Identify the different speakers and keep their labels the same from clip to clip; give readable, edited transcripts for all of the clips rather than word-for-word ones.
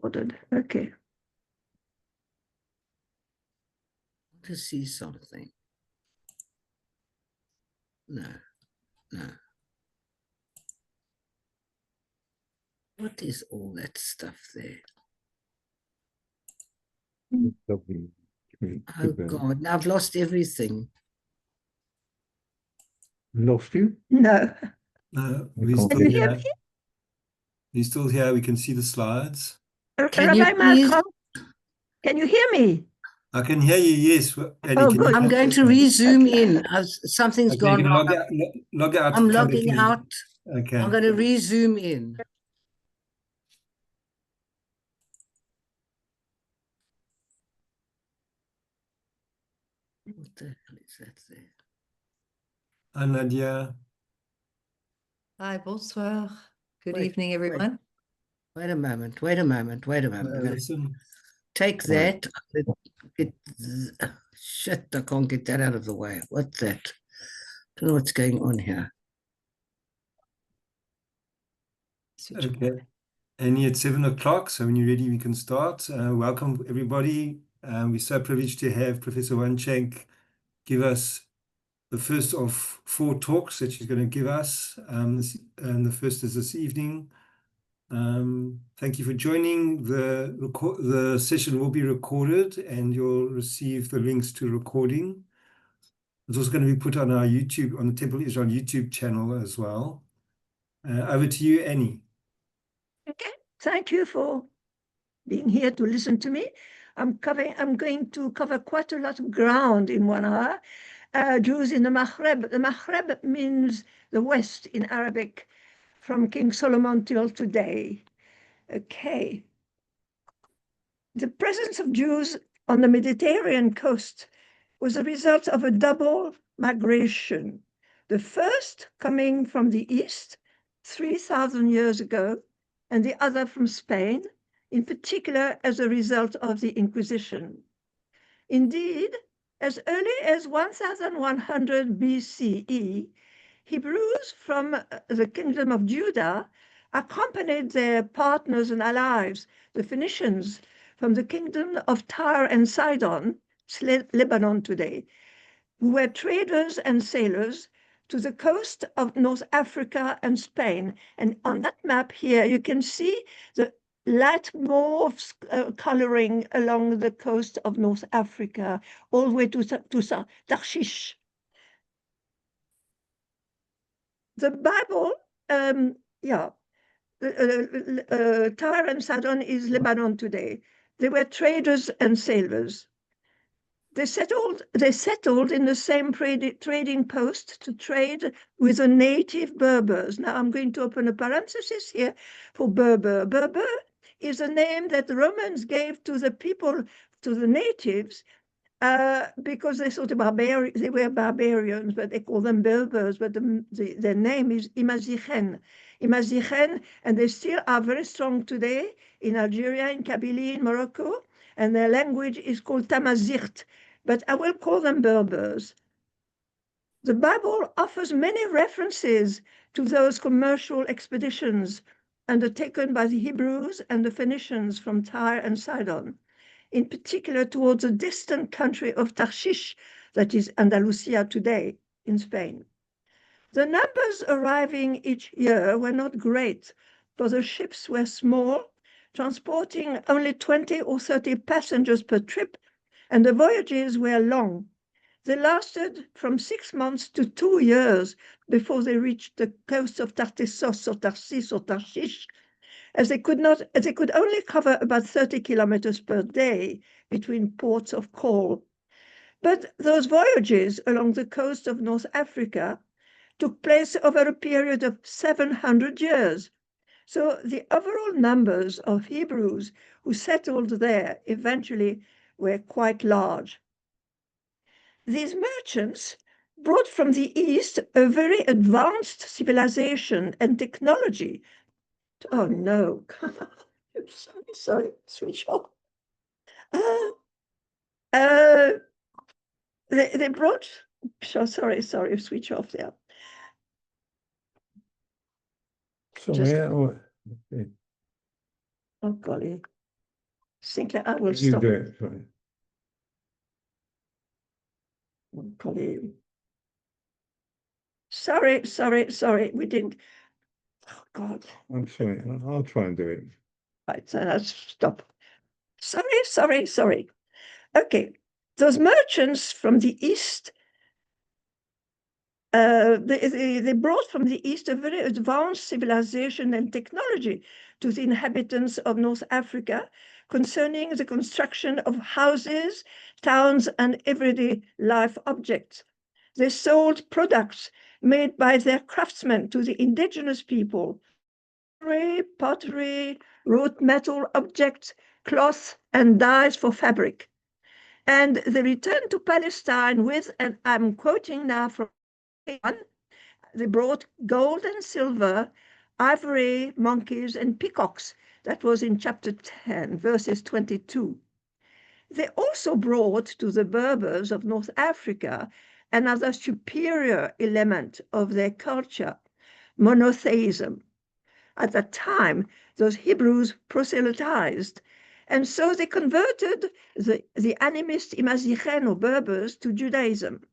Speaker 1: ordered. Okay.
Speaker 2: To see something. No. What is all that stuff there? Oh God, now I've lost everything.
Speaker 3: Lost you?
Speaker 1: No.
Speaker 4: No, we're
Speaker 3: Can
Speaker 4: still
Speaker 1: you hear
Speaker 4: here.
Speaker 1: me?
Speaker 4: You're still here. We can see the slides.
Speaker 2: Can you
Speaker 1: Rabbi
Speaker 2: please?
Speaker 1: Malcolm, can you hear me?
Speaker 4: I can hear you, yes. Annie,
Speaker 1: Oh,
Speaker 4: can
Speaker 1: good.
Speaker 4: you
Speaker 2: I'm
Speaker 4: hear
Speaker 2: going
Speaker 4: me?
Speaker 2: to re-zoom in. Something's
Speaker 4: Okay, you
Speaker 2: gone
Speaker 4: can
Speaker 2: wrong.
Speaker 4: log out.
Speaker 2: I'm
Speaker 4: and come back
Speaker 2: logging
Speaker 4: in.
Speaker 2: out.
Speaker 4: Okay.
Speaker 2: I'm going to re-zoom in. What the hell is that there?
Speaker 4: Hi, Nadia.
Speaker 5: Hi, bonsoir. Good
Speaker 2: Wait,
Speaker 5: evening, everyone.
Speaker 2: Wait a moment. We're gonna
Speaker 4: Listen.
Speaker 2: take that. Shit, I can't get that out of the way. What's that? Don't know what's going on here.
Speaker 5: Switch on.
Speaker 4: Okay. Annie, it's 7 o'clock, so when you're ready, we can start. Welcome, everybody. We're so privileged to have Professor Wanchank give us the first of 4 talks that she's going to give us. And the first is this evening. Thank you for joining. The session will be recorded and you'll receive the links to recording. It's also going to be put on our YouTube, on the Temple Israel YouTube channel as well. Over to you, Annie.
Speaker 1: Okay. Thank you for being here to listen to me. I'm going to cover quite a lot of ground in 1 hour. Jews in the Maghreb. The Maghreb means the West in Arabic, from King Solomon till today. Okay. The presence of Jews on the Mediterranean coast was a result of a double migration. The first coming from the east 3,000 years ago, and the other from Spain, in particular as a result of the Inquisition. Indeed, as early as 1100 BCE, Hebrews from the kingdom of Judah accompanied their partners and allies, the Phoenicians, from the kingdom of Tyre and Sidon, Lebanon today, who were traders and sailors to the coast of North Africa and Spain. And on that map here, you can see the light mauve coloring along the coast of North Africa, all the way to Tarshish. The Bible, Tyre and Sidon is Lebanon today. They were traders and sailors. They settled in the same trading post to trade with the native Berbers. Now I'm going to open a parenthesis here for Berber. Berber is a name that the Romans gave to the people, to the natives, because they thought they were barbarians, but they call them Berbers, but their name is Imazichen, and they still are very strong today in Algeria, in Kabylie, in Morocco, and their language is called Tamazight, but I will call them Berbers. The Bible offers many references to those commercial expeditions undertaken by the Hebrews and the Phoenicians from Tyre and Sidon, in particular towards the distant country of Tarshish, that is Andalusia today in Spain. The numbers arriving each year were not great, for the ships were small, transporting only 20 or 30 passengers per trip, and the voyages were long. They lasted from 6 months to 2 years before they reached the coast of Tartessos or Tarsis or Tarshish, as they could only cover about 30 kilometers per day between ports of call. But those voyages along the coast of North Africa took place over a period of 700 years. So the overall numbers of Hebrews who settled there eventually were quite large. These merchants brought from the East a very advanced civilization and technology. Oh no, sorry, switch off. They brought, sorry, switch off there.
Speaker 3: Sorry, okay.
Speaker 1: Oh golly, Sinclair, I will
Speaker 3: You
Speaker 1: stop.
Speaker 3: do it, sorry.
Speaker 1: Sorry, we didn't. Oh, God.
Speaker 3: I'm sorry. I'll try and do it.
Speaker 1: Right, so let's stop. Sorry. Okay, those merchants from the East, they brought from the East a very advanced civilization and technology to the inhabitants of North Africa concerning the construction of houses, towns, and everyday life objects. They sold products made by their craftsmen to the indigenous people, pottery, wrought metal objects, cloth, and dyes for fabric. And they returned to Palestine with, and I'm quoting now from one, they brought gold and silver, ivory, monkeys, and peacocks. That was in chapter 10, verses 22. They also brought to the Berbers of North Africa another superior element of their culture, monotheism. At that time, those Hebrews proselytized, and so they converted the animist Imazighen or Berbers to Judaism.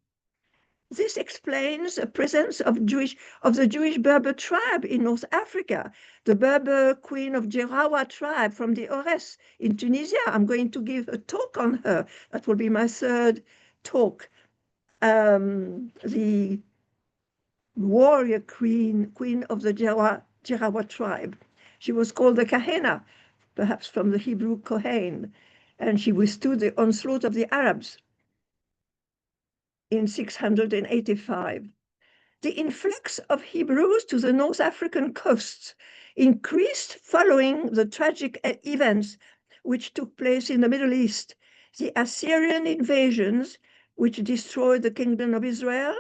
Speaker 1: This explains the presence of the Jewish Berber tribe in North Africa, the Berber queen of Jerawa tribe from the Ores in Tunisia. I'm going to give a talk on her. That will be my third talk. The warrior queen of the Jerawa tribe. She was called the Kahena, perhaps from the Hebrew Kohen, and she withstood the onslaught of the Arabs in 685. The influx of Hebrews to the North African coasts increased following the tragic events which took place in the Middle East, the Assyrian invasions, which destroyed the kingdom of Israel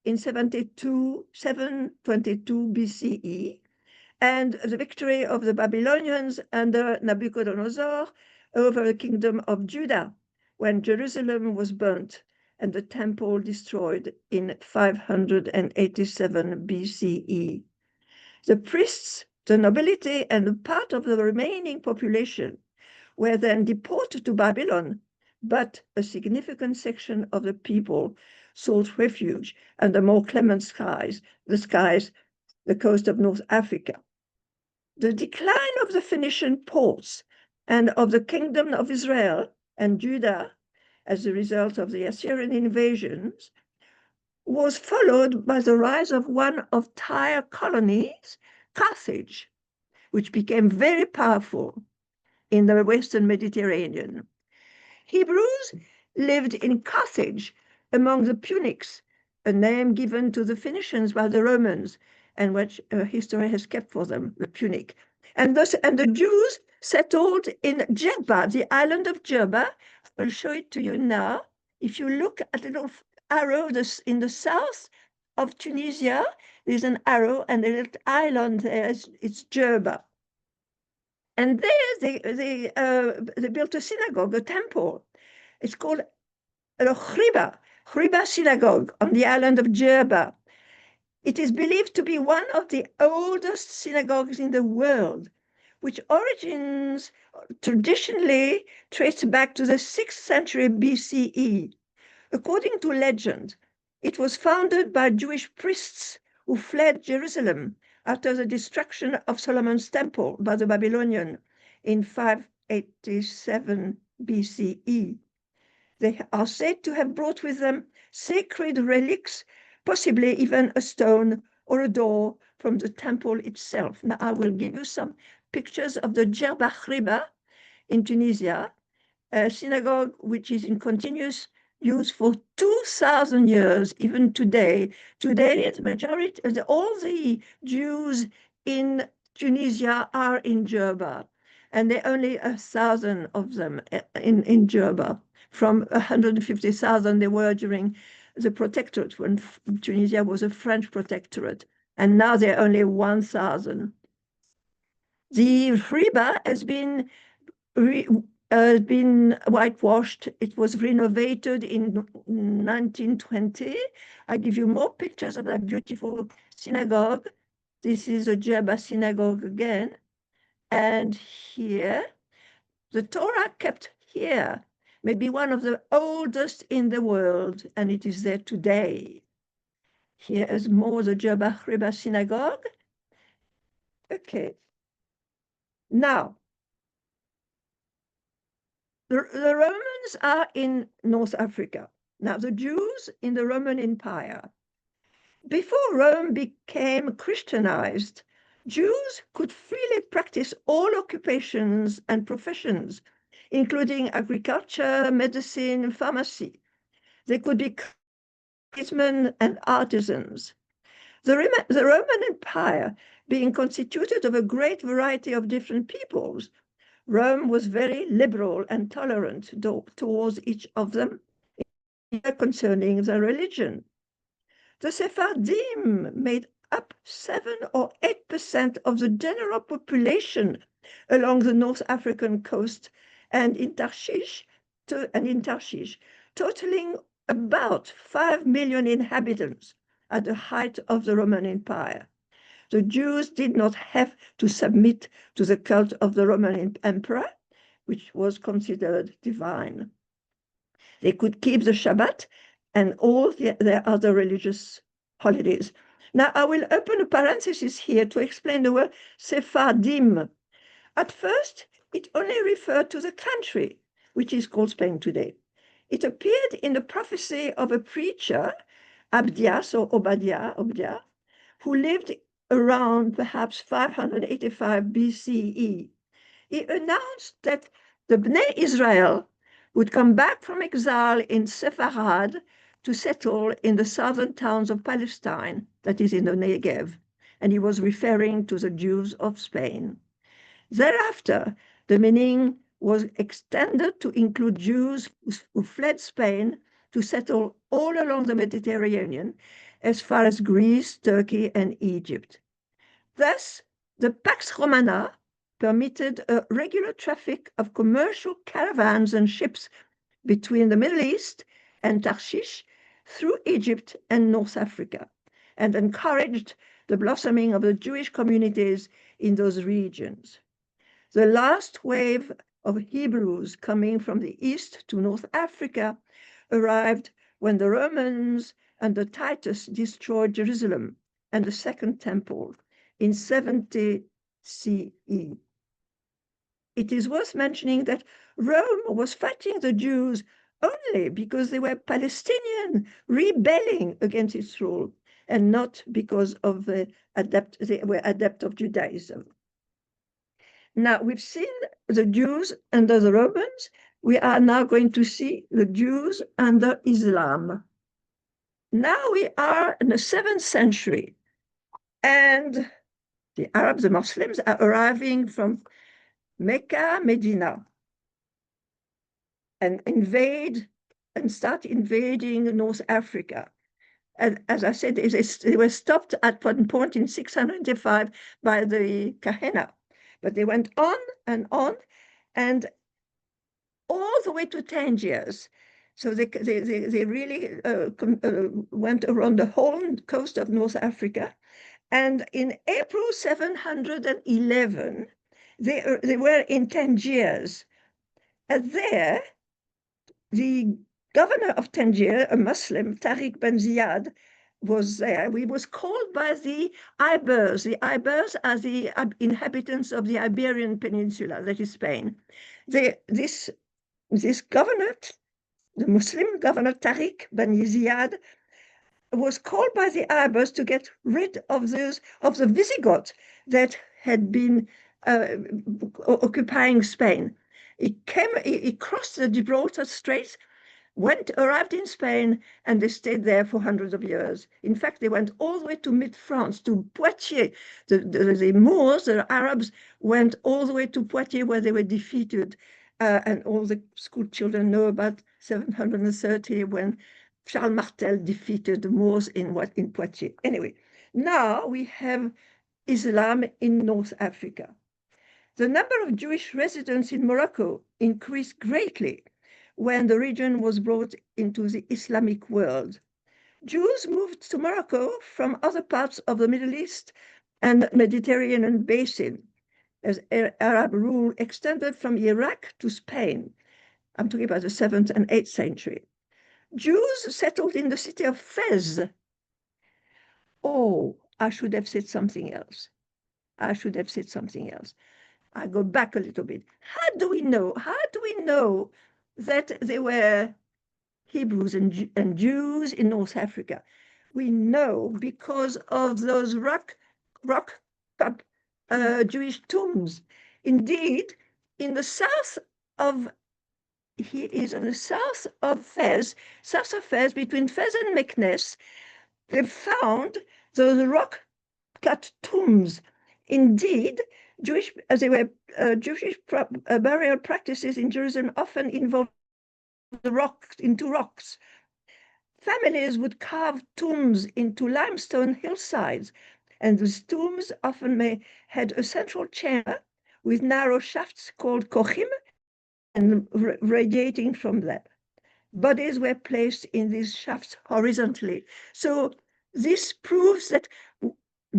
Speaker 1: in 722 BCE, and the victory of the Babylonians under Nabucodonosor over the kingdom of Judah, when Jerusalem was burnt and the temple destroyed in 587 BCE. The priests, the nobility, and a part of the remaining population were then deported to Babylon, but a significant section of the people sought refuge under more clement skies, the coast of North Africa. The decline of the Phoenician ports and of the kingdom of Israel and Judah as a result of the Assyrian invasions was followed by the rise of one of Tyre colonies, Carthage, which became very powerful in the Western Mediterranean. Hebrews lived in Carthage among the Punics, a name given to the Phoenicians by the Romans, and which history has kept for them, the Punic. And the Jews settled in Jerba, the island of Jerba. I'll show it to you now. If you look at a little arrow in the south of Tunisia, there's an arrow and a little island there, it's Jerba. And there they built a synagogue, a temple. It's called Chriba synagogue on the island of Jerba. It is believed to be one of the oldest synagogues in the world, which origins traditionally trace back to the 6th century BCE. According to legend, it was founded by Jewish priests who fled Jerusalem after the destruction of Solomon's temple by the Babylonians in 587 BCE. They are said to have brought with them sacred relics, possibly even a stone or a door from the temple itself. Now, I will give you some pictures of the Jerba Chriba in Tunisia, a synagogue which is in continuous use for 2,000 years, even today. Today, the majority, all the Jews in Tunisia are in Jerba, and there are only 1,000 of them in Jerba. From 150,000 there were during the protectorate, when Tunisia was a French protectorate, and now there are only 1,000. The Chriba has been whitewashed. It was renovated in 1920. I give you more pictures of that beautiful synagogue. This is a Jerba synagogue again. And here, The Torah kept here may be one of the oldest in the world, and it is there today. Here is more the Jebach Reba synagogue. Okay. Now, the Romans are in North Africa. Now, the Jews in the Roman Empire. Before Rome became Christianized, Jews could freely practice all occupations and professions, including agriculture, medicine, pharmacy. They could be craftsmen and artisans. The Roman Empire, being constituted of a great variety of different peoples, Rome was very liberal and tolerant towards each of them concerning their religion. The Sephardim made up 7 or 8% of the general population along the North African coast and in Tarshish, totaling about 5 million inhabitants at the height of the Roman Empire. The Jews did not have to submit to the cult of the Roman emperor, which was considered divine. They could keep the Shabbat and all their other religious holidays. Now, I will open a parenthesis here to explain the word Sephardim. At first, it only referred to the country, which is called Spain today. It appeared in the prophecy of a preacher, Abdias or Obadiah, who lived around perhaps 585 BCE. He announced that the Bnei Israel would come back from exile in Sepharad to settle in the southern towns of Palestine, that is in the Negev, and he was referring to the Jews of Spain. Thereafter, the meaning was extended to include Jews who fled Spain to settle all along the Mediterranean, as far as Greece, Turkey, and Egypt. Thus, the Pax Romana permitted a regular traffic of commercial caravans and ships between the Middle East and Tarshish through Egypt and North Africa, and encouraged the blossoming of the Jewish communities in those regions. The last wave of Hebrews coming from the east to North Africa arrived when the Romans under Titus destroyed Jerusalem and the Second Temple in 70 CE. It is worth mentioning that Rome was fighting the Jews only because they were Palestinian rebelling against its rule, and not because of they were adept of Judaism. Now, we've seen the Jews under the Romans. We are now going to see the Jews under Islam. Now we are in the 7th century, and the Arabs, the Muslims, are arriving from Mecca, Medina, and start invading North Africa. And as I said, they were stopped at one point in 605 by the Kahena, but they went on, and all the way to Jantjies. So they really went around the whole coast of North Africa. And in April 711, they were in Jantjies. And there, the governor of Tangier, a Muslim, Tariq Ben Ziyad, was there. He was called by the Ibers. The Ibers are the inhabitants of the Iberian Peninsula, that is Spain. This governor, the Muslim governor Tariq Ben Ziyad, was called by the Arabs to get rid of the Visigoths that had been occupying Spain. He crossed the Gibraltar Straits, arrived in Spain, and they stayed there for hundreds of years. In fact, they went all the way to mid-France, to Poitiers. The Moors, the Arabs, went all the way to Poitiers, where they were defeated. And all the school children know about 730, when Charles Martel defeated the Moors in Poitiers. Anyway, now we have Islam in North Africa. The number of Jewish residents in Morocco increased greatly when the region was brought into the Islamic world. Jews moved to Morocco from other parts of the Middle East and Mediterranean basin. as Arab rule extended from Iraq to Spain. I'm talking about the 7th and 8th century. Jews settled in the city of Fez. Oh, I should have said something else. I should have said something else. I go back a little bit. How do we know that there were Hebrews and Jews in North Africa? We know because of those rock-cut Jewish tombs. Indeed, in the south of Fez, between Fez and Meknes, they found those rock-cut tombs. Indeed, Jewish burial practices in Jerusalem often involved into rocks. Families would carve tombs into limestone hillsides, and these tombs often had a central chamber with narrow shafts called kochim, and radiating from them. Bodies were placed in these shafts horizontally. So this proves that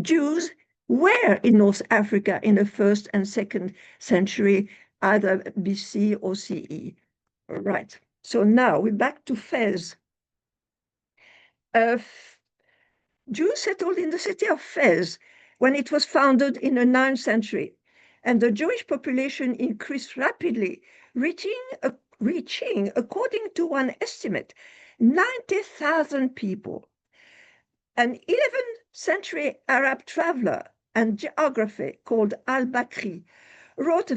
Speaker 1: Jews were in North Africa in the 1st and 2nd century, either BC or CE. All right. So now we're back to Fez. Jews settled in the city of Fez when it was founded in the 9th century, and the Jewish population increased rapidly, reaching, according to one estimate, 90,000 people. An 11th century Arab traveler and geographer called al-Bakri wrote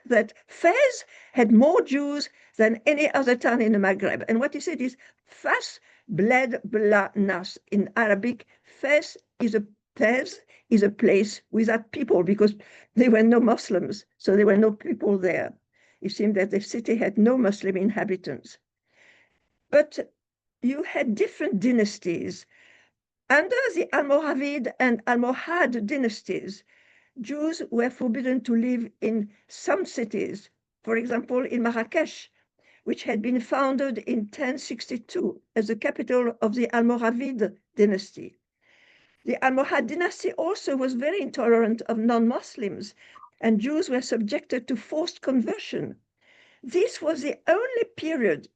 Speaker 1: that Fez had more Jews than any other town in the Maghreb. And what he said is, Fas bled bla nas. In Arabic, Fez is a place without people because there were no Muslims, so there were no people there. It seemed that the city had no Muslim inhabitants. But you had different dynasties. Under the Almoravid and Almohad dynasties, Jews were forbidden to live in some cities, for example, in Marrakesh, which had been founded in 1062 as the capital of the Almoravid dynasty. The Almohad dynasty also was very intolerant of non-Muslims, and Jews were subjected to forced conversion. This was the only period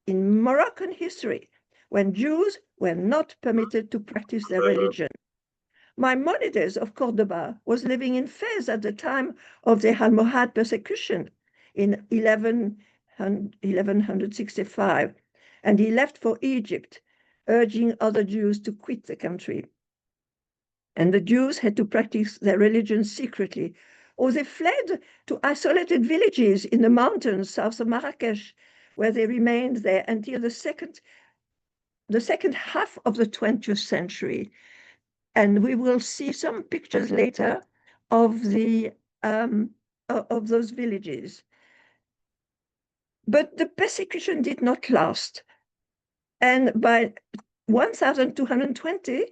Speaker 1: in Moroccan history when Jews were not permitted to practice their religion. Maimonides of Cordoba was living in Fez at the time of the Almohad persecution in 1165, and he left for Egypt, urging other Jews to quit the country. And the Jews had to practice their religion secretly, or they fled to isolated villages in the mountains south of Marrakesh, where they remained there until the second half of the 20th century. And we will see some pictures later of those villages. But the persecution did not last. And by 1220,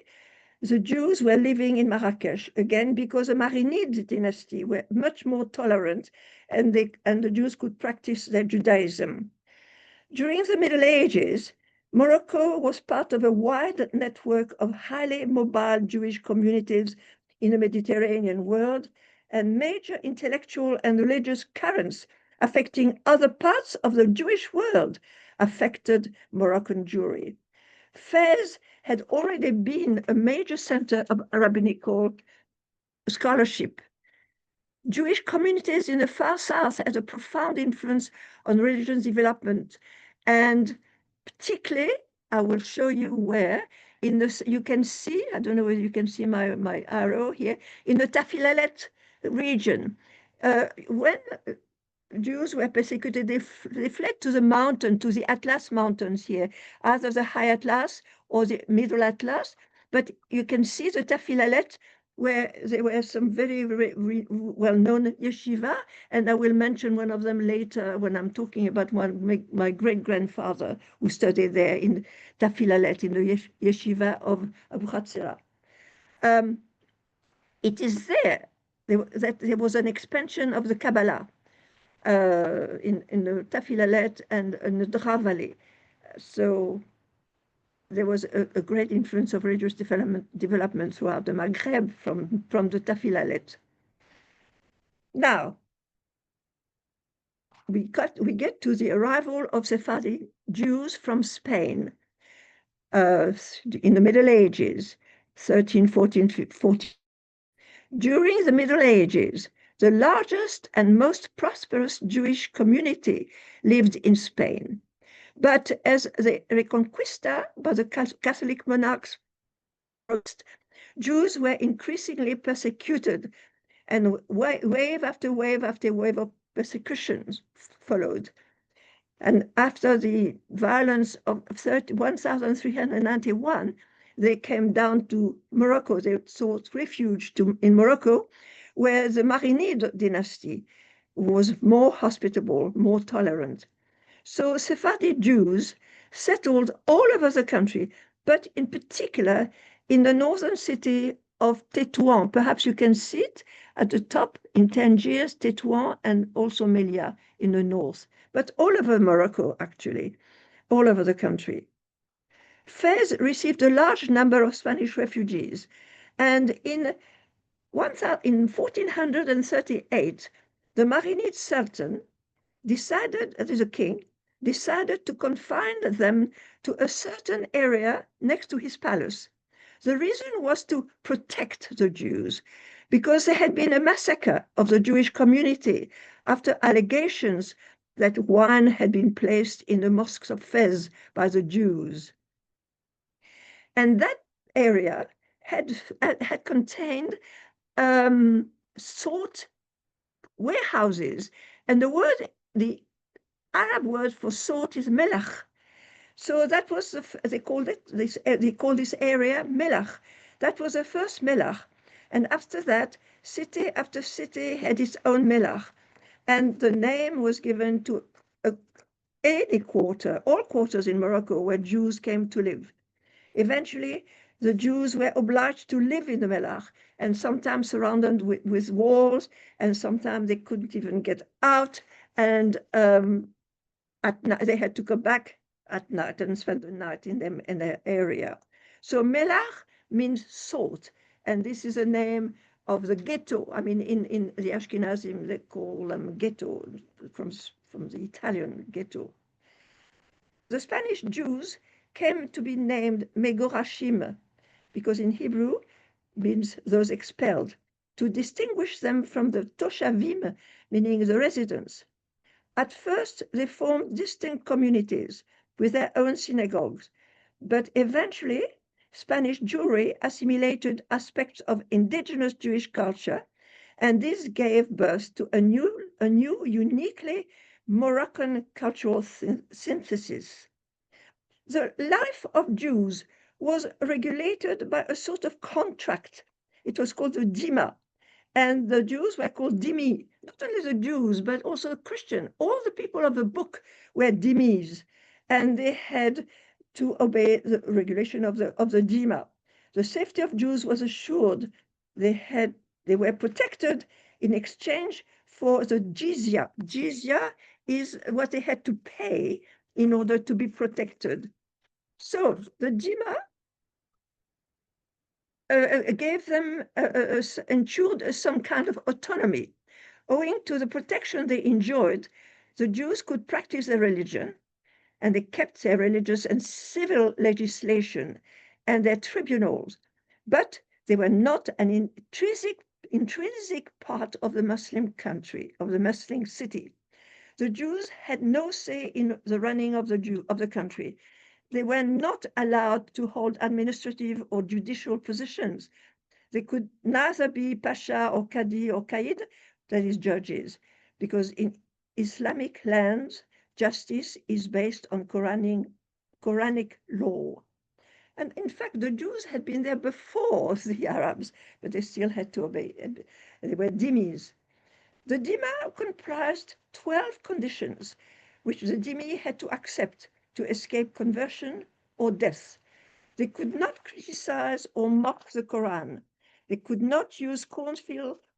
Speaker 1: the Jews were living in Marrakesh, again, because the Marinid dynasty were much more tolerant, and the Jews could practice their Judaism. During the Middle Ages, Morocco was part of a wide network of highly mobile Jewish communities in the Mediterranean world, and major intellectual and religious currents affecting other parts of the Jewish world affected Moroccan Jewry. Fez had already been a major center of rabbinical scholarship. Jewish communities in the far south had a profound influence on religious development, and particularly, I will show you where, you can see, I don't know whether you can see my arrow here, in the Tafilalet region. When Jews were persecuted, they fled to the mountain, to the Atlas Mountains here, either the High Atlas or the Middle Atlas. But you can see the Tafilalet, where there were some very well-known yeshiva, and I will mention one of them later when I'm talking about my great-grandfather who studied there in Tafilalet, in the yeshiva of Abu Hatzira. It is there that there was an expansion of the Kabbalah in the Tafilalet and in the Dra Valley. So there was a great influence of religious development throughout the Maghreb from the Tafilalet. Now, we get to the arrival of Sephardi Jews from Spain in the Middle Ages, 13, 14, 14. During the Middle Ages, the largest and most prosperous Jewish community lived in Spain. But as the Reconquista by the Catholic monarchs, Jews were increasingly persecuted, and wave after wave after wave of persecutions followed. And after the violence of 1391, they came down to Morocco. They sought refuge in Morocco, where the Marinid dynasty was more hospitable, more tolerant. So Sephardi Jews settled all over the country, but in particular in the northern city of Tétouan. Perhaps you can see it at the top in Tangiers, Tétouan, and also Melia in the north, but all over Morocco, actually, all over the country. Fez received a large number of Spanish refugees, and in 1438, the Marinid Sultan decided, that is a king, decided to confine them to a certain area next to his palace. The reason was to protect the Jews, because there had been a massacre of the Jewish community after allegations that wine had been placed in the mosques of Fez by the Jews. And that area had contained salt warehouses, and the Arab word for salt is melach. So that was they call this area melach. That was the first melach, and after that, city after city had its own melach, and the name was given to any quarter, all quarters in Morocco where Jews came to live. Eventually, the Jews were obliged to live in the melach, and sometimes surrounded with walls, and sometimes they couldn't even get out, and at night they had to go back at night and spend the night in their area. So melach means salt, and this is a name of the ghetto. I mean, in the Ashkenazim, they call them ghetto, from the Italian ghetto. The Spanish Jews came to be named Megorashim, because in Hebrew means those expelled, to distinguish them from the Toshavim, meaning the residents. At first, they formed distinct communities with their own synagogues, but eventually, Spanish Jewry assimilated aspects of indigenous Jewish culture, and this gave birth to a new uniquely Moroccan cultural synthesis. The life of Jews was regulated by a sort of contract. It was called the dima, and the Jews were called dhimmi. Not only the Jews, but also the Christian. All the people of the book were dhimmis, and they had to obey the regulation of the dima. The safety of Jews was assured. They were protected in exchange for the jizya. Jizya is what they had to pay in order to be protected. So the dima gave them, ensured some kind of autonomy. Owing to the protection they enjoyed, the Jews could practice their religion, and they kept their religious and civil legislation and their tribunals, but they were not an intrinsic part of the Muslim country, of the Muslim city. The Jews had no say in the running of the country. They were not allowed to hold administrative or judicial positions. They could neither be pasha or qadi or qaid, that is judges, because in Islamic lands, justice is based on Quranic law. And in fact, the Jews had been there before the Arabs, but they still had to obey. They were dhimmis. The dhimma comprised 12 conditions, which the dhimmi had to accept to escape conversion or death. They could not criticize or mock the Quran. They could not use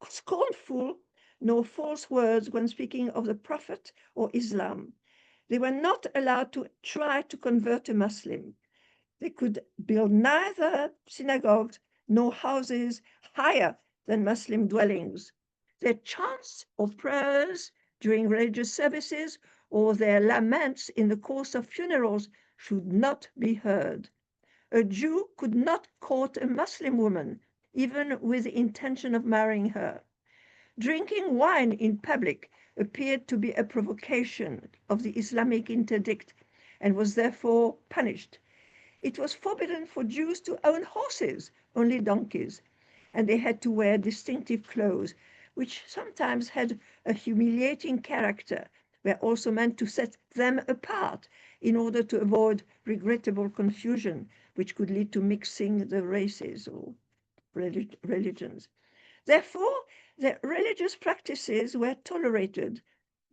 Speaker 1: scornful nor false words when speaking of the Prophet or Islam. They were not allowed to try to convert a Muslim. They could build neither synagogues nor houses higher than Muslim dwellings. Their chants or prayers during religious services or their laments in the course of funerals should not be heard. A Jew could not court a Muslim woman, even with the intention of marrying her. Drinking wine in public appeared to be a provocation of the Islamic interdict and was therefore punished. It was forbidden for Jews to own horses, only donkeys, and they had to wear distinctive clothes, which sometimes had a humiliating character, were also meant to set them apart in order to avoid regrettable confusion, which could lead to mixing the races or religions. Therefore, the religious practices were tolerated,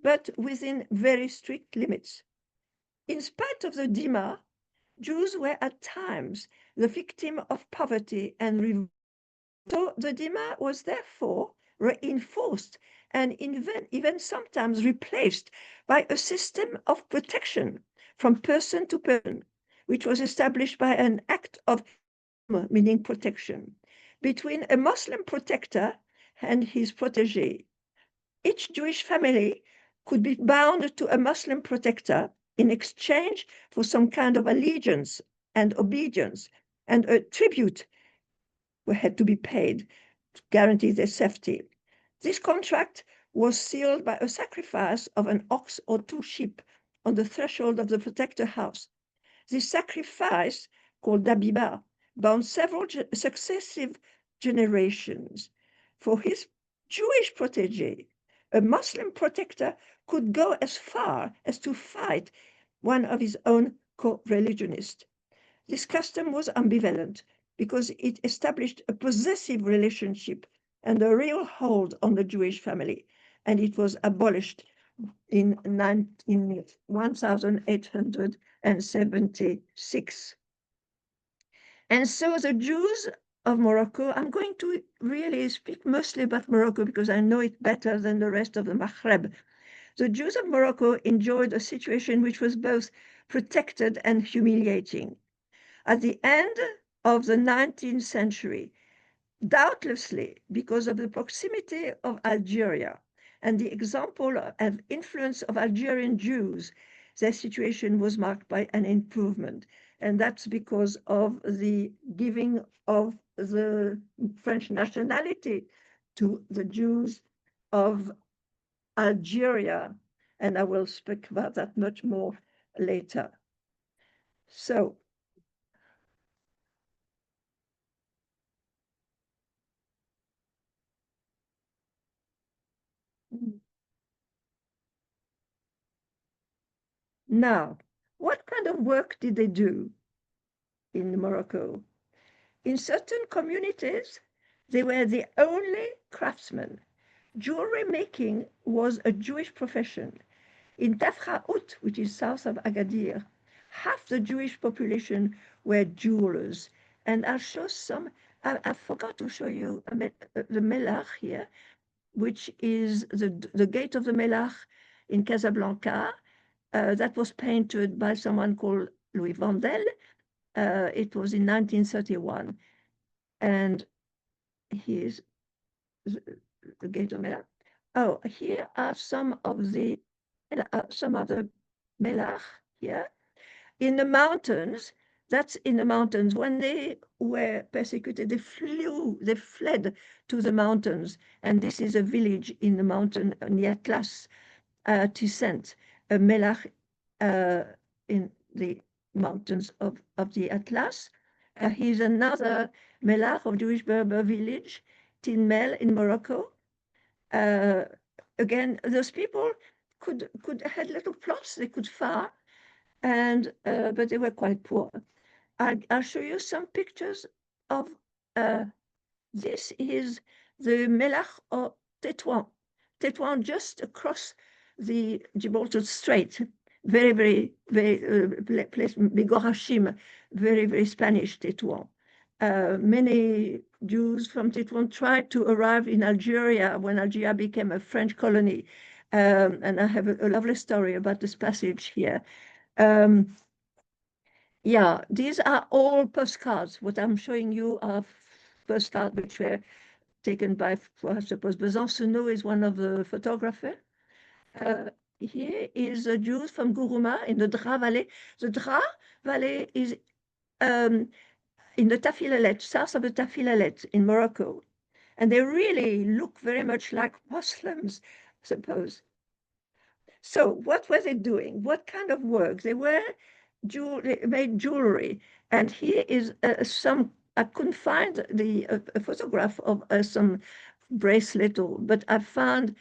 Speaker 1: but within very strict limits. In spite of the dima, Jews were at times the victim of poverty and revolt. So the dima was therefore reinforced and even sometimes replaced by a system of protection from person to person, which was established by an act of meaning protection between a Muslim protector and his protege. Each Jewish family could be bound to a Muslim protector in exchange for some kind of allegiance and obedience, and a tribute had to be paid to guarantee their safety. This contract was sealed by a sacrifice of an ox or 2 sheep on the threshold of the protector house. This sacrifice, called dabiba, bound several successive generations. For his Jewish protege, a Muslim protector could go as far as to fight one of his own co-religionists. This custom was ambivalent because it established a possessive relationship and a real hold on the Jewish family, and it was abolished in 1876. And so the Jews of Morocco, I'm going to really speak mostly about Morocco because I know it better than the rest of the Maghreb. The Jews of Morocco enjoyed a situation which was both protected and humiliating. At the end of the 19th century, doubtlessly because of the proximity of Algeria and the example and influence of Algerian Jews, their situation was marked by an improvement. And that's because of the giving of the French nationality to the Jews of Algeria. And I will speak about that much more later. So, now, what kind of work did they do in Morocco? In certain communities, they were the only craftsmen. Jewelry making was a Jewish profession. In Tafraout, which is south of Agadir, half the Jewish population were jewelers. And I'll show some, I forgot to show you the Melach here, which is the gate of the Melach in Casablanca. That was painted by someone called Louis Vandel. It was in 1931. And here's the gate of Melach. Oh, here are some of the Melach here. In the mountains, that's in the mountains. When they were persecuted, they fled to the mountains. And this is a village in the mountain, near Atlas, Tisent, a Melach in the mountains of the Atlas. Here's another Melach of Jewish Berber village, Tin Mel in Morocco. Again, those people could had little plots they could farm, and but they were quite poor. I'll show you some pictures of this is the Melach of Tétouan. Tétouan just across the Gibraltar Strait, very place Bigorachim, very Spanish Tétouan. Many Jews from Tétouan tried to arrive in Algeria when Algeria became a French colony. And I have a lovely story about this passage here. Yeah, these are all postcards. What I'm showing you are postcards which were taken by, I suppose, Besancenot is one of the photographers. Here is a Jews from Guruma in the Dra Valley. The Dra Valley is in the Tafilalet, south of the Tafilalet in Morocco. And they really look very much like Muslims, I suppose. So what were they doing? What kind of work? They made jewelry. And here is I couldn't find a photograph of some bracelet, but I found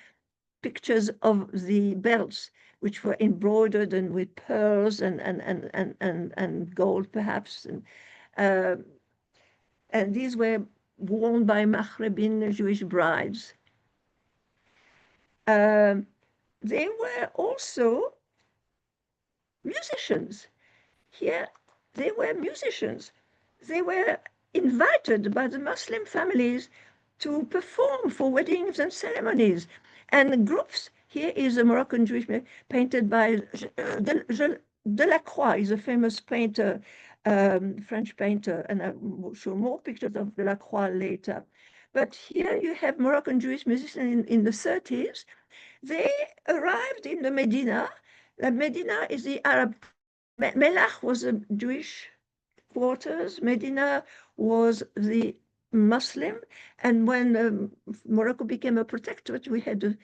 Speaker 1: pictures of the belts, which were embroidered and with pearls and gold, perhaps. And these were worn by Maghrebin Jewish brides. They were also musicians. Here, they were musicians. They were invited by the Muslim families to perform for weddings and ceremonies. And groups, here is a Moroccan Jewish painted by Delacroix, is a famous painter, French painter, and I will show more pictures of Delacroix later. But here you have Moroccan Jewish musicians in the 30s. They arrived in the Medina. The Medina is the Arab. Melach was a Jewish quarters. Medina was the Muslim. And when Morocco became a protectorate, you had the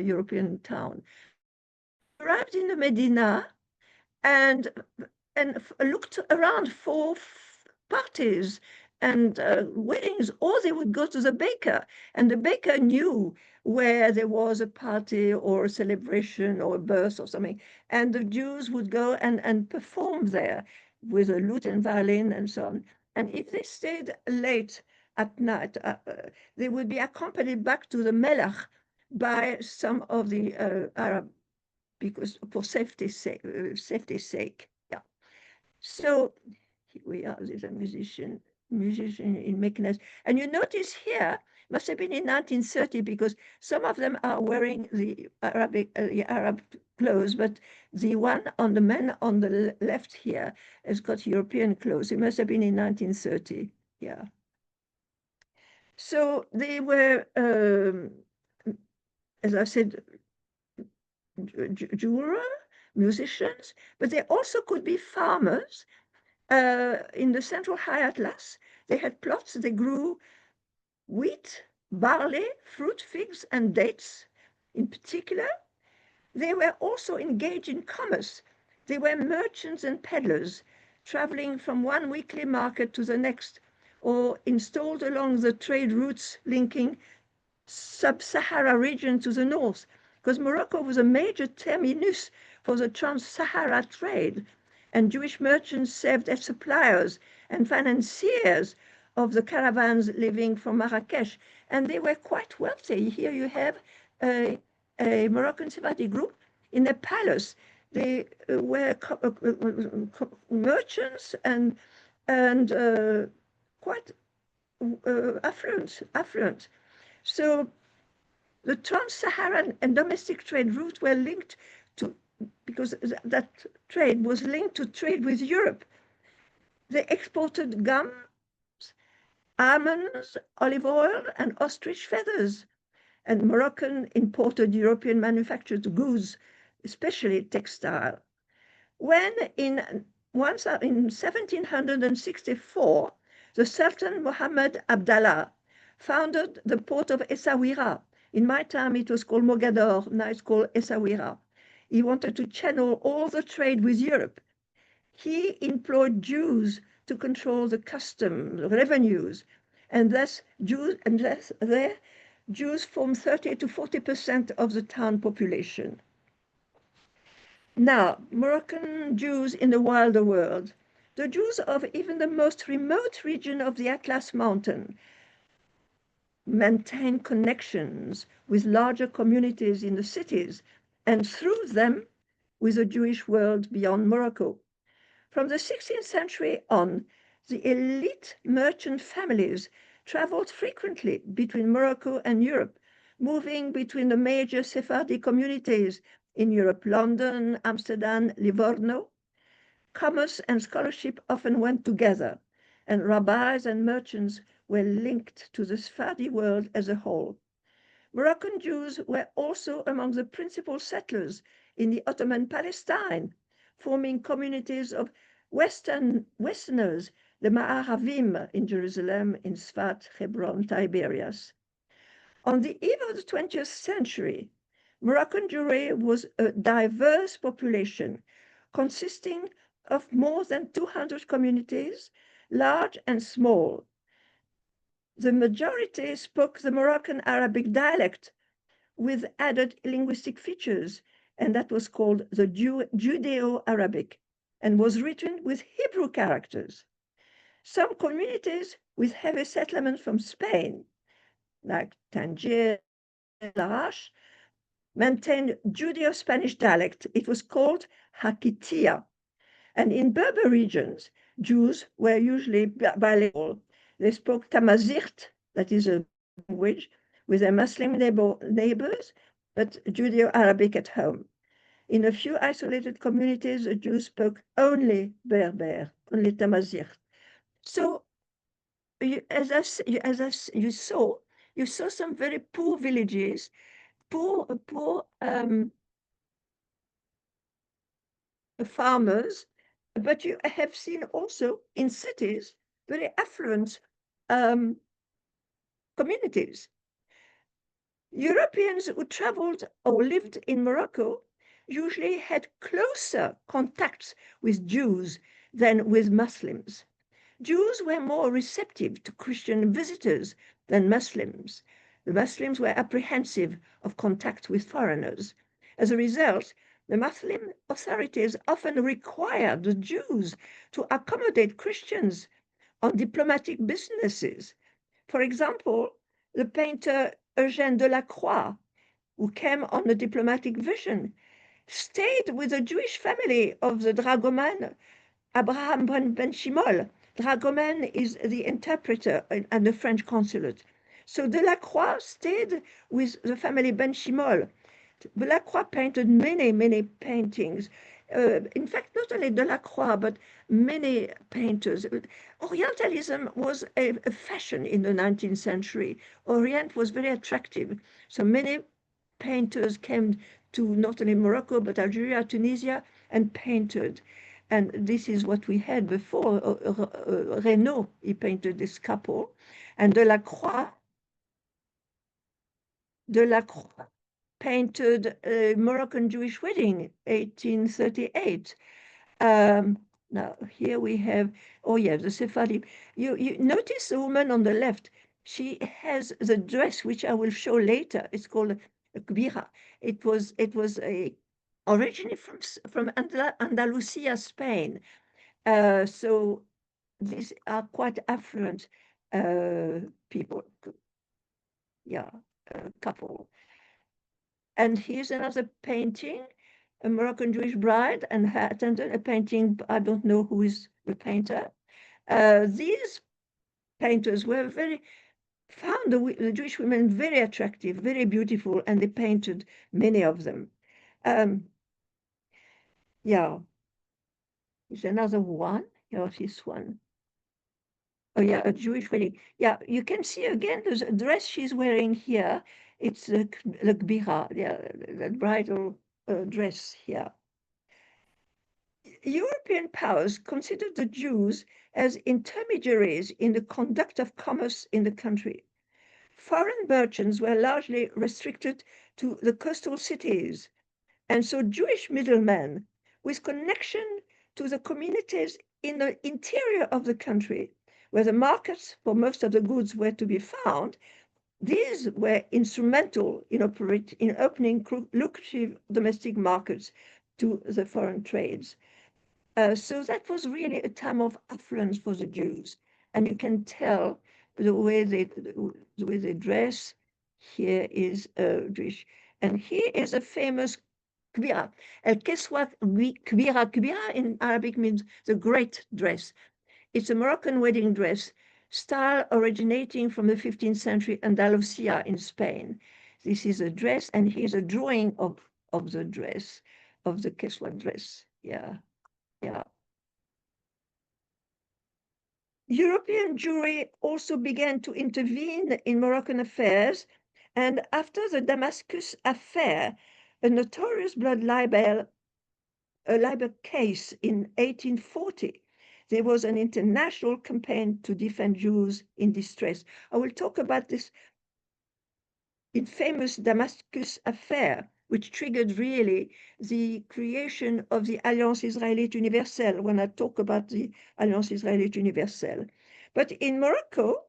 Speaker 1: European town. Arrived in the Medina and looked around for parties and weddings, or they would go to the baker, and the baker knew where there was a party or a celebration or a birth or something, and the Jews would go and perform there with a lute and violin and so on. And if they stayed late at night, they would be accompanied back to the Melach by some of the Arab, because for safety's sake. Yeah. So here we are. There's a musician in Meknes. And you notice here, must have been in 1930, because some of them are wearing the Arab clothes, but the one on the man on the left here has got European clothes. It must have been in 1930. Yeah. So they were, as I said, jewelers, musicians, but they also could be farmers. In the central high Atlas, they had plots. They grew wheat, barley, fruit, figs, and dates in particular. They were also engaged in commerce. They were merchants and peddlers, traveling from one weekly market to the next, or installed along the trade routes linking sub-Sahara region to the north, because Morocco was a major terminus for the trans-Sahara trade, and Jewish merchants served as suppliers and financiers of the caravans leaving from Marrakesh, and they were quite wealthy. Here you have a Moroccan Sephardi group in a palace. They were merchants and quite affluent. So the trans-Saharan and domestic trade routes were linked to, because that trade was linked to trade with Europe. They exported gums, almonds, olive oil, and ostrich feathers. And Moroccan imported European manufactured goods, especially textile. When in 1764, the Sultan Mohammed Abdallah founded the port of Essaouira. In my time, it was called Mogador. Now it's called Essaouira. He wanted to channel all the trade with Europe. He employed Jews to control the customs, revenues, and thus Jews form 30 to 40% of the town population. Now, Moroccan Jews in the wilder world. The Jews of even the most remote region of the Atlas Mountain maintain connections with larger communities in the cities, and through them with the Jewish world beyond Morocco. From the 16th century on, the elite merchant families traveled frequently between Morocco and Europe, moving between the major Sephardi communities in Europe, London, Amsterdam, Livorno. Commerce and scholarship often went together, and rabbis and merchants were linked to the Sephardi world as a whole. Moroccan Jews were also among the principal settlers in the Ottoman Palestine, forming communities of Westerners, the Ma'aravim in Jerusalem, in Sfat, Hebron, Tiberias. On the eve of the 20th century, Moroccan Jewry was a diverse population consisting of more than 200 communities, large and small. The majority spoke the Moroccan Arabic dialect with added linguistic features, and that was called the Judeo-Arabic, and was written with Hebrew characters. Some communities with heavy settlement from Spain, like Tangier, Larache, maintained Judeo-Spanish dialect. It was called Hakitia. And in Berber regions, Jews were usually bilingual. They spoke Tamazight, that is a language, with their Muslim neighbors, but Judeo-Arabic at home. In a few isolated communities, the Jews spoke only Berber, only Tamazight. So, you saw some very poor villages, poor farmers, but you have seen also in cities very affluent communities. Europeans who traveled or lived in Morocco usually had closer contacts with Jews than with Muslims. Jews were more receptive to Christian visitors than Muslims. The Muslims were apprehensive of contact with foreigners. As a result, the Muslim authorities often required the Jews to accommodate Christians on diplomatic businesses. For example, the painter Eugène Delacroix, who came on a diplomatic vision, stayed with the Jewish family of the dragoman Abraham Ben Shimol. Dragoman is the interpreter at the French consulate. So Delacroix stayed with the family Ben Shimol. Delacroix painted many paintings. In fact, not only Delacroix, but many painters. Orientalism was a fashion in the 19th century. Orient was very attractive. So many painters came to not only Morocco, but Algeria, Tunisia, and painted. And this is what we had before. Reynaud, he painted this couple. And Delacroix painted a Moroccan Jewish wedding, 1838. Now, here we have, oh yeah, the Sephardi. You notice the woman on the left. She has the dress, which I will show later. It's called a kbira. It was originally from Andalusia, Spain. So these are quite affluent people. Yeah, couple. And here's another painting, a Moroccan Jewish bride and her attendant, a painting, I don't know who is the painter. These painters were found the Jewish women very attractive, very beautiful, and they painted many of them. Yeah, here's another one. Here's this one. Oh yeah, a Jewish wedding. Yeah, you can see again the dress she's wearing here. It's the kbira, yeah, the bridal dress here. European powers considered the Jews as intermediaries in the conduct of commerce in the country. Foreign merchants were largely restricted to the coastal cities, and so Jewish middlemen with connection to the communities in the interior of the country, where the markets for most of the goods were to be found, these were instrumental in opening lucrative domestic markets to the foreign trades. So that was really a time of affluence for the Jews. And you can tell the way they dress. Here is Jewish. And here is a famous kbira. El-Keswa kbira. Kbira in Arabic means the great dress. It's a Moroccan wedding dress, style originating from the 15th century Andalusia in Spain. This is a dress, and here's a drawing of the dress, of the Keswa dress. Yeah. European Jewry also began to intervene in Moroccan affairs, and after the Damascus affair, a notorious blood libel case in 1840, there was an international campaign to defend Jews in distress. I will talk about this infamous Damascus affair, which triggered really the creation of the Alliance Israélite Universelle when I talk about the Alliance Israélite Universelle. But in Morocco,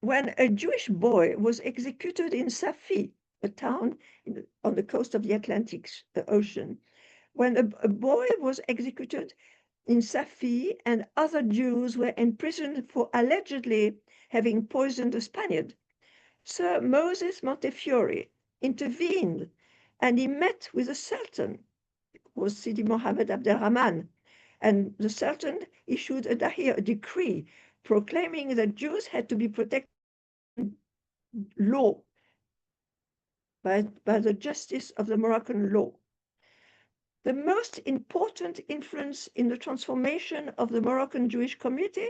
Speaker 1: when a Jewish boy was executed in Safi, a town on the coast of the Atlantic Ocean, when a boy was executed in Safi and other Jews were imprisoned for allegedly having poisoned a Spaniard, Sir Moses Montefiore intervened, and he met with the Sultan, who was Sidi Mohammed Abdelrahman, and the Sultan issued a decree proclaiming that Jews had to be protected law by the justice of the Moroccan law. The most important influence in the transformation of the Moroccan Jewish community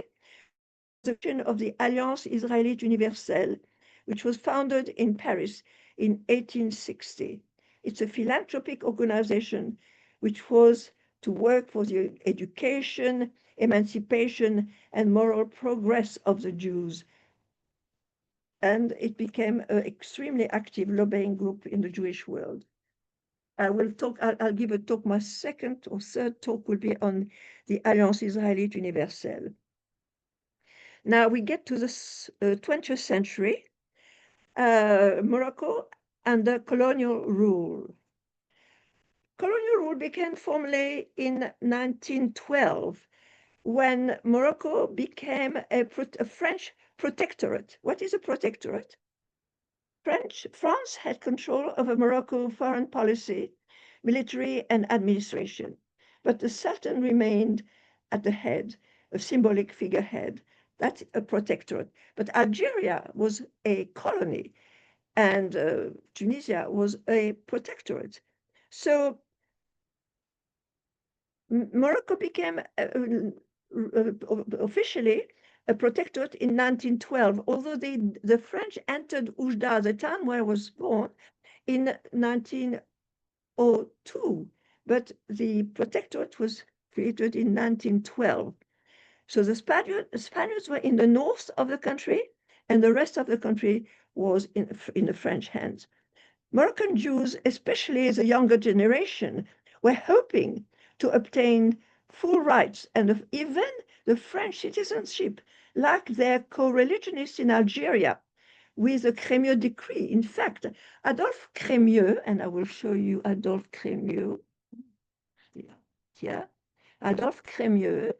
Speaker 1: was the of the Alliance Israélite Universelle, which was founded in Paris in 1860. It's a philanthropic organization which was to work for the education, emancipation, and moral progress of the Jews. And it became an extremely active lobbying group in the Jewish world. I'll give a talk, my second or third talk will be on the Alliance Israélite Universelle. Now we get to the 20th century, Morocco under colonial rule. Colonial rule began formally in 1912 when Morocco became a French protectorate. What is a protectorate? France had control over Morocco foreign policy, military and administration, but the Sultan remained at the head, a symbolic figurehead. That's a protectorate. But Algeria was a colony and Tunisia was a protectorate. So Morocco became officially a protectorate in 1912, although the French entered Oujda, the town where I was born, in 1902, but the protectorate was created in 1912. So the Spaniards were in the north of the country, and the rest of the country was in the French hands. Moroccan Jews, especially the younger generation, were hoping to obtain full rights and even the French citizenship, like their co-religionists in Algeria, with the Crémieux decree. In fact, Adolphe Crémieux, and I will show you Adolphe Crémieux, here, Adolphe Crémieux,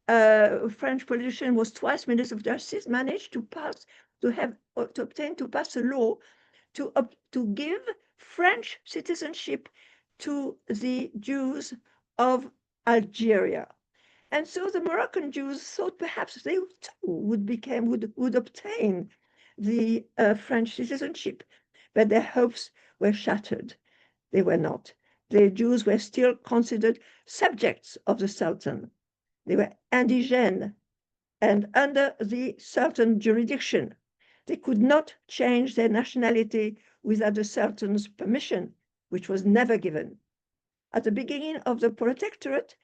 Speaker 1: a French politician, was twice Minister of Justice, managed to pass a law to give French citizenship to the Jews of Algeria. And so the Moroccan Jews thought perhaps they too would obtain the French citizenship, but their hopes were shattered. They were not. The Jews were still considered subjects of the Sultan. They were indigènes and under the Sultan jurisdiction. They could not change their nationality without the Sultan's permission, which was never given. At the beginning of the protectorate,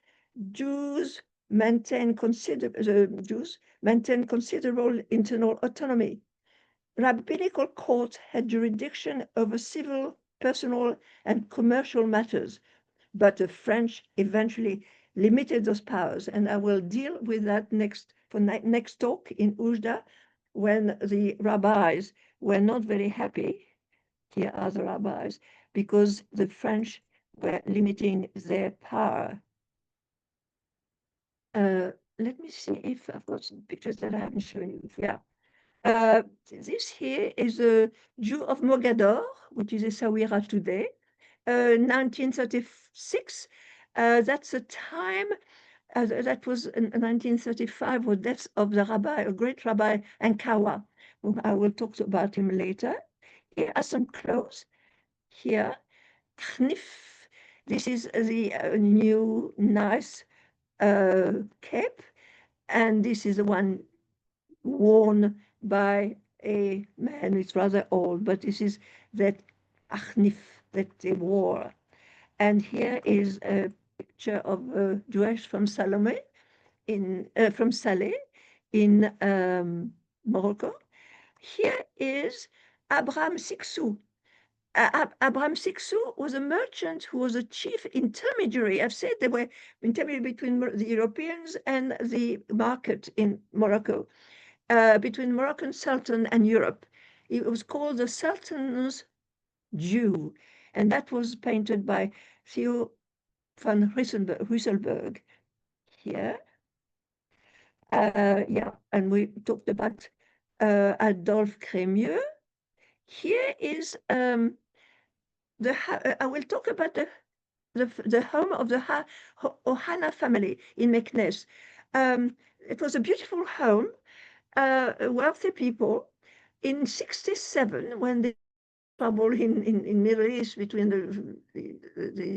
Speaker 1: Jews maintained considerable internal autonomy. Rabbinical courts had jurisdiction over civil, personal, and commercial matters, but the French eventually limited those powers, and I will deal with that next talk in Oujda, when the rabbis were not very happy. Here are the rabbis, because the French were limiting their power. Let me see if I've got some pictures that I haven't shown you. Yeah. This here is a Jew of Mogador, which is Essaouira today, 1936. That's a time, that was in 1935, was death of the rabbi, a great rabbi, Ankawa, whom I will talk about him later. Here are some clothes. Here, Knif. This is the new, nice cape, and this is the one worn by a man. It's rather old, but this is that achnif that they wore. And here is a picture of a dress from Salome from Saleh in Morocco. Here is Abraham Sixou. Abraham Sixou was a merchant who was a chief intermediary. I've said they were intermediary between the Europeans and the market in Morocco, between Moroccan Sultan and Europe. It was called the Sultan's Jew, and that was painted by Theo van Rysselberg here. Yeah, and we talked about Adolphe Crémieux. Here is I will talk about the home of the Ohana family in Meknes. It was a beautiful home, wealthy people. In 1967, when the trouble in Middle East between the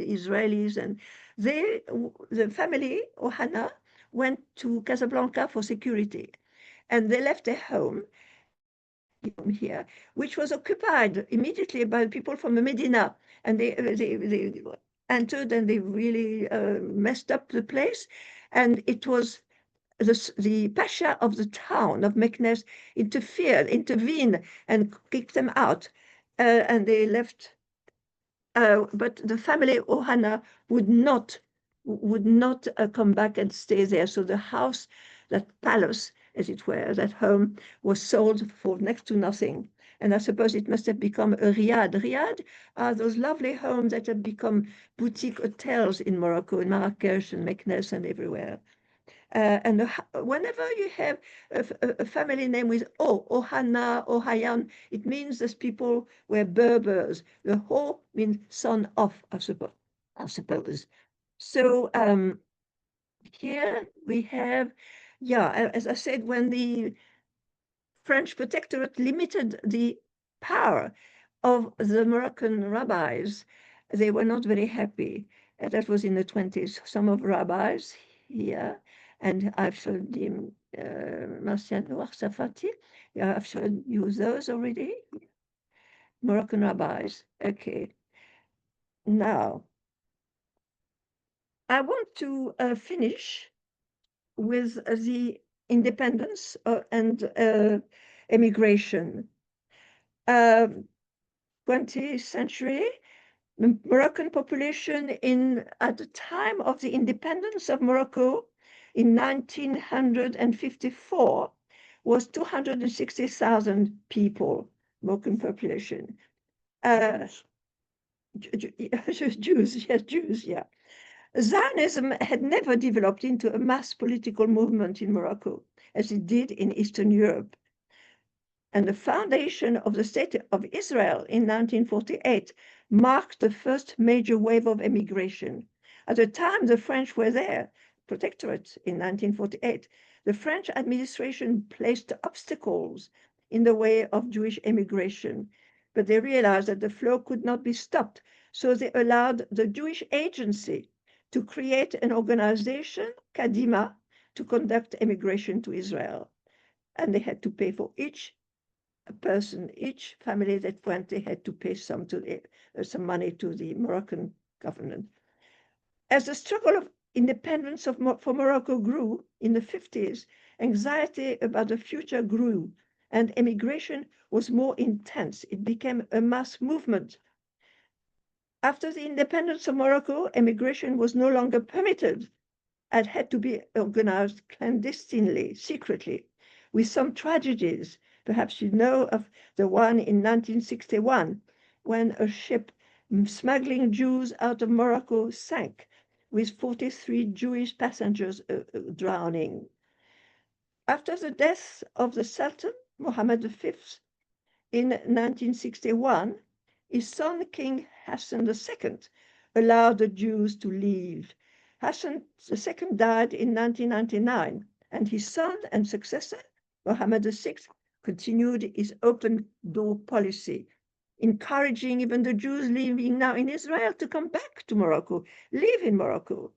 Speaker 1: Israelis and the family Ohana went to Casablanca for security, and they left their home here, which was occupied immediately by people from the Medina, and they entered and they really messed up the place, and it was the Pasha of the town of Meknes intervened and kicked them out, and they left. But the family Ohana would not come back and stay there. So the house, that palace, as it were, that home, was sold for next to nothing. And I suppose it must have become a riad. Riad are those lovely homes that have become boutique hotels in Morocco, in Marrakesh and Meknes and everywhere. And whenever you have a family name with Ohana, Ohayan, it means those people were Berbers. The Ho means son of, I suppose. So here we have, yeah, as I said, when the French protectorate limited the power of the Moroccan rabbis, they were not very happy. That was in the 20s. Some of rabbis here, and I've showed him Marcian Noir Safati. Yeah, I've shown you those already. Moroccan rabbis. Okay. Now, I want to finish with the independence and emigration. 20th century, the Moroccan population at the time of the independence of Morocco in 1954 was 260,000 people, Moroccan population. Jews, yes, Jews, yeah. Zionism had never developed into a mass political movement in Morocco, as it did in Eastern Europe. And the foundation of the State of Israel in 1948 marked the first major wave of emigration. At the time the French were there, protectorate in 1948, the French administration placed obstacles in the way of Jewish emigration, but they realized that the flow could not be stopped, so they allowed the Jewish Agency to create an organization, Kadima, to conduct emigration to Israel. And they had to pay for each family that went, they had to pay some money to the Moroccan government. As the struggle of independence for Morocco grew in the 50s, anxiety about the future grew, and emigration was more intense. It became a mass movement. After the independence of Morocco, emigration was no longer permitted and had to be organized clandestinely, secretly, with some tragedies. Perhaps you know of the one in 1961, when a ship smuggling Jews out of Morocco sank, with 43 Jewish passengers drowning. After the death of the Sultan, Mohammed V, in 1961, his son, King Hassan II, allowed the Jews to leave. Hassan II died in 1999, and his son and successor, Mohammed VI, continued his open door policy, encouraging even the Jews living now in Israel to come back to Morocco, live in Morocco.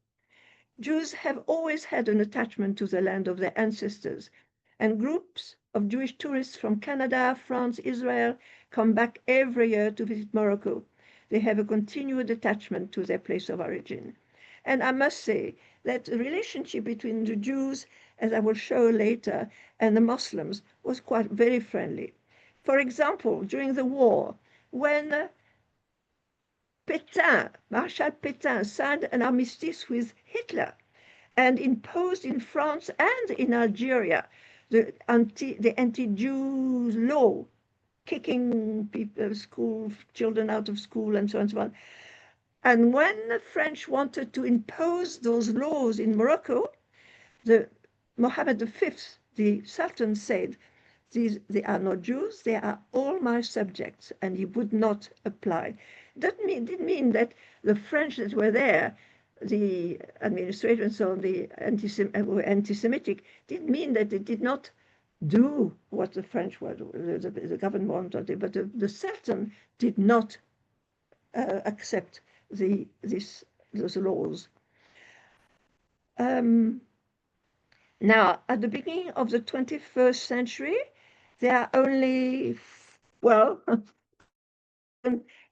Speaker 1: Jews have always had an attachment to the land of their ancestors, and groups of Jewish tourists from Canada, France, Israel come back every year to visit Morocco. They have a continued attachment to their place of origin. And I must say that the relationship between the Jews, as I will show later, and the Muslims was quite very friendly. For example, during the war, when Marshal Pétain signed an armistice with Hitler and imposed in France and in Algeria the anti-Jew law, kicking children out of school and so on and so on. And when the French wanted to impose those laws in Morocco, Mohammed V, the Sultan, said, they are not Jews, they are all my subjects, and he would not apply. That didn't mean that the French that were there, the administration, so the were anti-Semitic, didn't mean that they did not do what the French were, the government wanted, but the Sultan did not accept those laws. Now, at the beginning of the 21st century, there are only, well,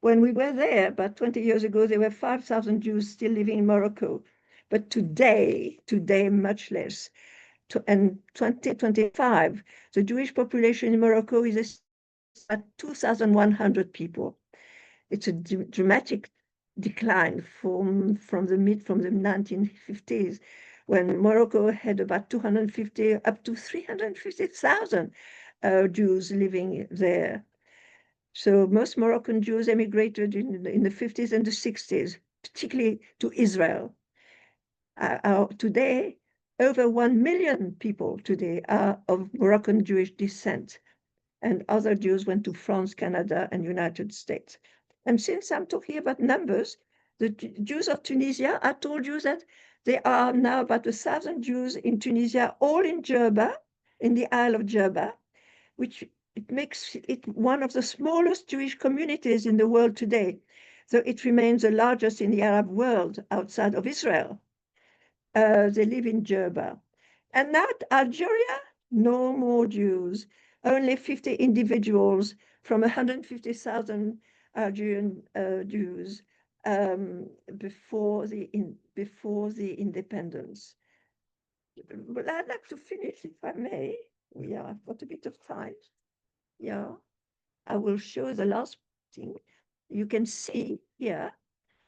Speaker 1: when we were there about 20 years ago, there were 5,000 Jews still living in Morocco. But today, much less. And 2025, the Jewish population in Morocco is at 2,100 people. It's a dramatic decline from the 1950s, when Morocco had about 250 up to 350,000 Jews living there. So most Moroccan Jews emigrated in the 50s and the 60s, particularly to Israel. Today, over 1 million people today are of Moroccan Jewish descent, and other Jews went to France, Canada, and United States. And since I'm talking about numbers, the Jews of Tunisia, I told you that there are now about 1,000 Jews in Tunisia, all in Jerba, in the Isle of Jerba, which it makes it one of the smallest Jewish communities in the world today, though it remains the largest in the Arab world outside of Israel. They live in Jerba. And now Algeria, no more Jews, only 50 individuals from 150,000 Algerian Jews before the independence. But I'd like to finish, if I may. Yeah, I've got a bit of time. Yeah, I will show the last thing. You can see here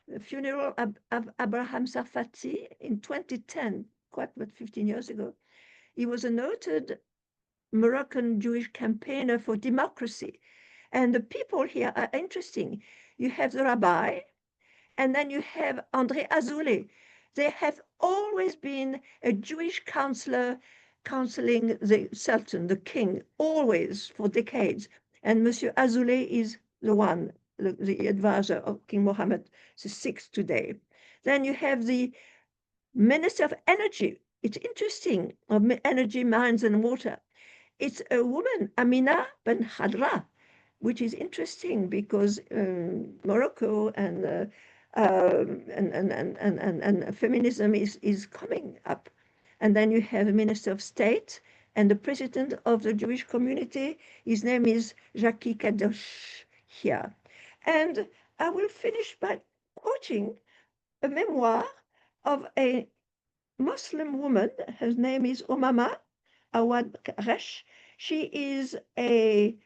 Speaker 1: the funeral of Abraham Sarfati in 2010, quite about 15 years ago. He was a noted Moroccan Jewish campaigner for democracy. And the people here are interesting. You have the Rabbi, and then you have André Azoulay. They have always been a Jewish counselor counseling the Sultan, the king, always for decades. And Monsieur Azoulay is the one, the advisor of King Mohammed VI today. Then you have the Minister of Energy. It's interesting, of energy, mines, and water. It's a woman, Amina Ben Khadra, which is interesting because Morocco and feminism is coming up. And then you have a Minister of State and the president of the Jewish community. His name is Jackie Kadosh here. And I will finish by quoting a memoir of a Muslim woman. Her name is Omama Awad Resh. She is a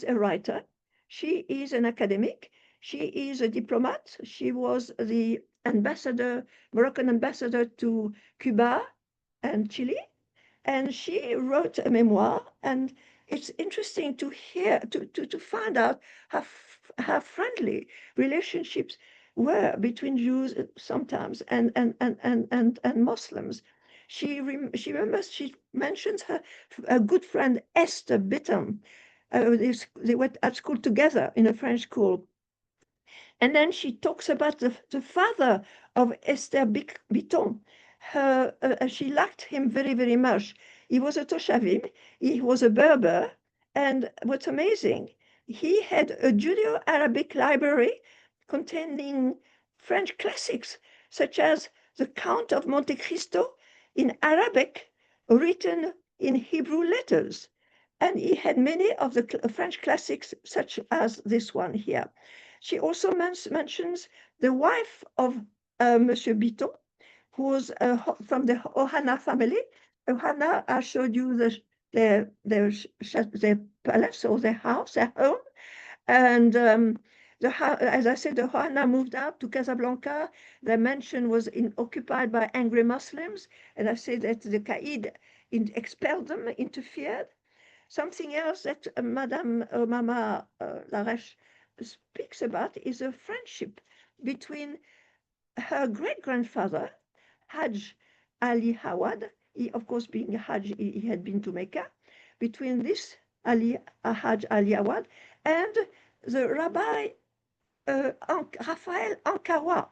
Speaker 1: writer. She is an academic. She is a diplomat. She was the ambassador, Moroccan ambassador to Cuba and Chile. And she wrote a memoir. And it's interesting to hear, to find out how friendly relationships were between Jews sometimes and Muslims. She mentions her good friend Esther Bitton. They went at school together in a French school. And then she talks about the father of Esther Bitton. She liked him very, very much. He was a Toshavim, he was a Berber, and what's amazing, he had a Judeo-Arabic library containing French classics. such as the Count of Monte Cristo in Arabic, written in Hebrew letters. And he had many of the French classics, such as this one here. She also mentions the wife of Monsieur Bitton, who was from the Ohana family. Ohana, I showed you their palace or their house, their home. And as I said, the Ohana moved out to Casablanca. Their mansion was occupied by angry Muslims. And I said that the Qaid expelled them, interfered. Something else that Madame Mama Lareche speaks about is a friendship between her great-grandfather, Hajj Ali Hawad, he, of course, being Hajj, he had been to Mecca, between this Hajj Ali Hawad and the Rabbi Raphael Ankawa,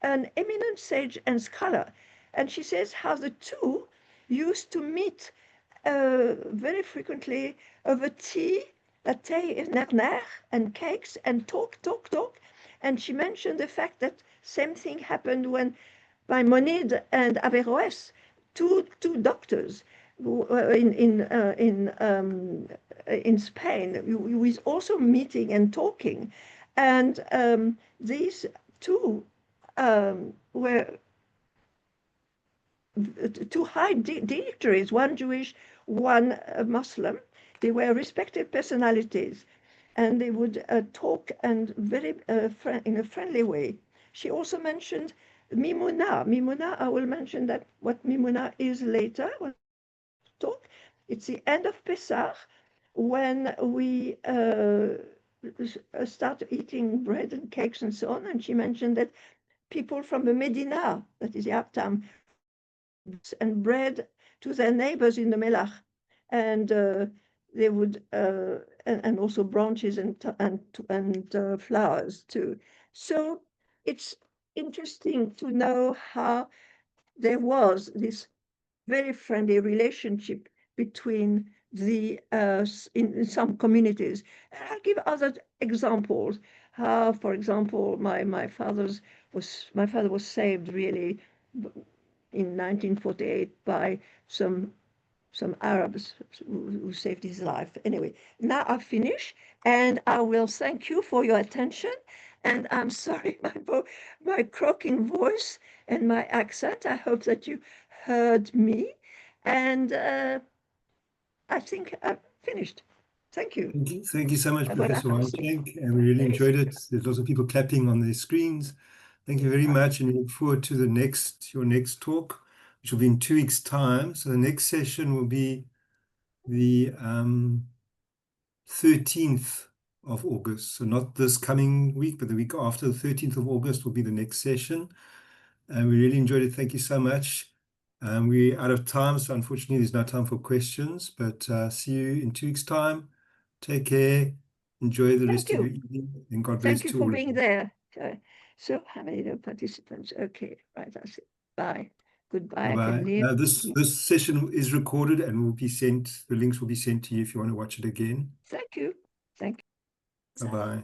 Speaker 1: an eminent sage and scholar. And she says how the two used to meet very frequently over tea, latte, nerner, and cakes, and talk. And she mentioned the fact that same thing happened when Maimonides and Averroes, two doctors in Spain, with also meeting and talking. And these two were two high dignitaries, one Jewish, one Muslim. They were respected personalities, and they would talk and very in a friendly way. She also mentioned Mimuna. Mimuna, I will mention that what Mimuna is later when we talk. It's the end of Pesach when we start eating bread and cakes and so on. And she mentioned that people from the Medina, that is the Abtam, and bread to their neighbors in the Melach, and they would and also branches and flowers too. So it's interesting to know how there was this very friendly relationship between the in some communities. And I'll give other examples. How, for example, my father was saved really in 1948 by some Arabs who saved his life. Anyway, now I've finished, and I will thank you for your attention. And I'm sorry, my croaking voice and my accent. I hope that you heard me. And I think I've finished. Thank you.
Speaker 4: Thank you so much,
Speaker 1: Voilà.
Speaker 4: Professor Weinschenk, and we really enjoyed it. There's lots of people clapping on their screens. Thank you very much, and we look forward to your next talk, which will be in 2 weeks' time. So the next session will be the 13th of August. So not this coming week, but the week after, the 13th of August will be the next session. And we really enjoyed it. Thank you so much. We're out of time, so unfortunately there's no time for questions, but see you in 2 weeks' time. Take care. Enjoy the rest of your evening, and God bless
Speaker 1: Thank you
Speaker 4: to
Speaker 1: for
Speaker 4: all of
Speaker 1: being
Speaker 4: you.
Speaker 1: there. So how many participants? Okay, right, that's it. Bye. Goodbye. I can leave.
Speaker 4: This session is recorded and will be sent. The links will be sent to you if you want to watch it again.
Speaker 1: Thank you. Thank you.
Speaker 4: Bye-bye.